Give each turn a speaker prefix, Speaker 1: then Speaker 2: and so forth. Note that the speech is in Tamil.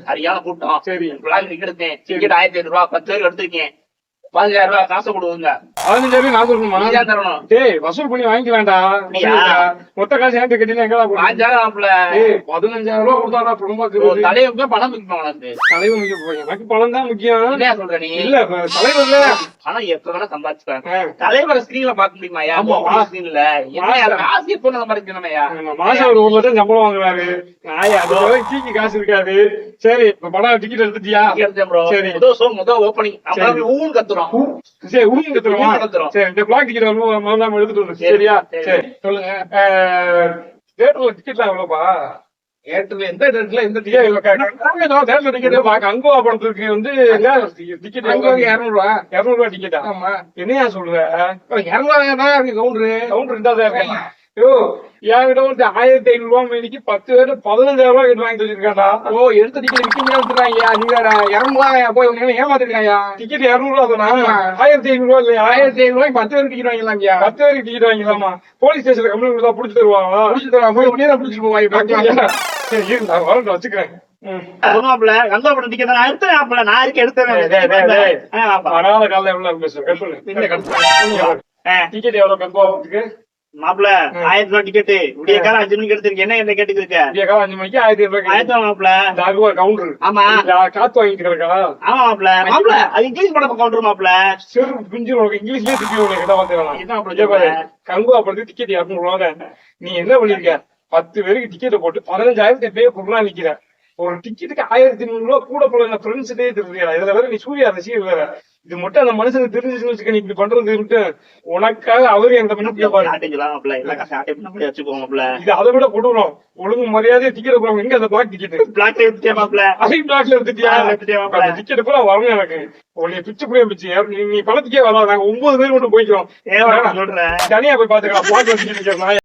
Speaker 1: சரியான கூட்டம்.
Speaker 2: சரி
Speaker 1: எடுத்தேன் டிக்கெட் 1500 ரூபாய் 10 பேருக்கு எடுத்திருக்கேன். 15000 ரூபாய் காசை கொடுங்க.
Speaker 2: 15000 நான் சொல்லணுமா?
Speaker 1: நீதான் தரணும்.
Speaker 2: டேய் வசூல் பண்ணி வாங்கிக்கலாம்டா. மொத்த காசு ஏன் கட்டினா எங்கடா போடுற?
Speaker 1: 5000 ஆப்ல.
Speaker 2: டேய் 15000 ரூபாய் கொடுத்தாடா ரொம்ப இருக்குது.
Speaker 1: தலைவருக்கு பணம் முக்கியம் உனக்கு.
Speaker 2: தலைவர் முக்கியம் போய் எனக்கு பணம் தான் முக்கியம்.
Speaker 1: என்ன சொல்ற நீ?
Speaker 2: இல்ல தலைவர்ல
Speaker 1: பணம் எப்ப வேணா சம்பாதிச்சுப்பாங்க. தலைவரை ஸ்கிரீன்ல பாக்க முடியுமாயா? ஸ்கிரீன்ல காசு எப்ப சம்பாதிக்கணுமையா?
Speaker 2: மாசம் ஒரு 1 லட்சம் சம்பளம் வாங்குறாரு. நாய் அது கீக்கி காசு இருக்காது. சரி இப்ப படம் டிக்கெட் எடுத்துட்டியா? சரி
Speaker 1: முதல் ஓப்பனிங் ஊன் கத்துறோம்.
Speaker 2: சரி ஊன் கத்துறோமா? சரி இந்த பிளாக் டிக்கெட் முதல்ல எடுத்துட்டு வந்து. சரியா? சரி சொல்லுங்க. தியேட்டர்ல டிக்கெட்லாம் எவ்வளவுப்பா?
Speaker 1: தியேட்டர்ல எந்த தியேட்டர்ல எந்த டிக்கெட்
Speaker 2: தியேட்டர்ல டிக்கெட் அங்கோவா படத்துக்கு வந்து டிக்கெட் 200 ரூபாய் டிக்கெட்டா? ஆமா. என்னையா சொல்ற?
Speaker 1: 200
Speaker 2: கவுண்டர் இருந்தாதான் இருக்கேன். என்கிட்ட வந்து 1500 ரூபாய் மேடிக்கு 10 பேரு 15000 ரூபாய் கேட்டு வாங்கி வச்சிருக்காடா.
Speaker 1: எடுத்த டிக்கெட் விற்க வச்சிருக்காங்க. நீங்க 200 போய் ஏமாத்திருக்காங்க.
Speaker 2: டிக்கெட் 200 ரூபா தானா? 1500 ரூபாய் இல்லையா?
Speaker 1: 1500 ரூபாய்க்கு 10 பேருக்கு டிக்கெட் வாங்கிடலாம்.
Speaker 2: 10 பேருக்கு டிக்கெட் வாங்கிக்கலாமா? போலீஸ் ஸ்டேஷன்ல கம்ப்ளைண்ட் கொடுத்தா புடிச்சு தருவாங்க.
Speaker 1: புடிச்சு தருவாங்க. போய் உடனே புடிச்சிட்டு போவாங்க.
Speaker 2: சரி நான் வரட்டு வச்சுக்கிறேன். அனாத கால எவ்வளவு டிக்கெட் எவ்வளவு கன்ஃபார்ம்
Speaker 1: மாப்பிள்ள 1000 ரூபாய் டிக்கெட் விடிய காலம் 5 மணிக்கு எடுத்திருக்கேன். என்ன கேட்டுக்கு இருக்க?
Speaker 2: விடிய காலம் 5 மணிக்கு 1000 ரூபாய்
Speaker 1: மாப்பிள்ள.
Speaker 2: கவுண்டர். ஆமா காத்து வாங்கிட்டு இருக்கா?
Speaker 1: ஆமா மாப்பிள்ள. மாப்பிள்ள அது இங்கிலீஷ் படம் கவுண்டர் மாப்பிள்ள.
Speaker 2: சரி பிஞ்சு உனக்கு இங்கிலீஷ்லயே திக்கி உனக்கு கிட்ட வார்த்தை கங்குவா படத்துக்கு டிக்கெட் 200 ரூபாய். நீ என்ன பண்ணிருக்க? 10 பேருக்கு டிக்கெட் போட்டு 15000 எப்பயே பொருளா நிக்கிற. ஒரு டிக்கெட்டுக்கு 1300 ரூபாய் கூட போல ஃப்ரெண்ட்ஸ்டே தெரியுது. இதுல வேற நீ சூர்யா ரசிகர் வேற. இது மட்டும் அந்த மனுஷனுக்கு தெரிஞ்சுன்னு வச்சுக்க. நீ இப்படி பண்றது உனக்காக அவரு எங்க இது அதை விட கொடுறோம். ஒழுங்கு மரியாதையா டிக்கெட் போறோம். எங்க அந்த பிளாக் டிக்கெட்?
Speaker 1: பிளாக்ல
Speaker 2: எடுத்துட்டியா? டிக்கெட் கூட வரணும் எனக்கு. உன்னை பிச்சு புரிய பிச்சு நீ பணத்துக்கே வராது. நாங்க 9 பேர் மட்டும் போய்க்கிறோம்.
Speaker 1: சொல்றேன்
Speaker 2: தனியா போய் பாத்துக்கலாம். Black ticket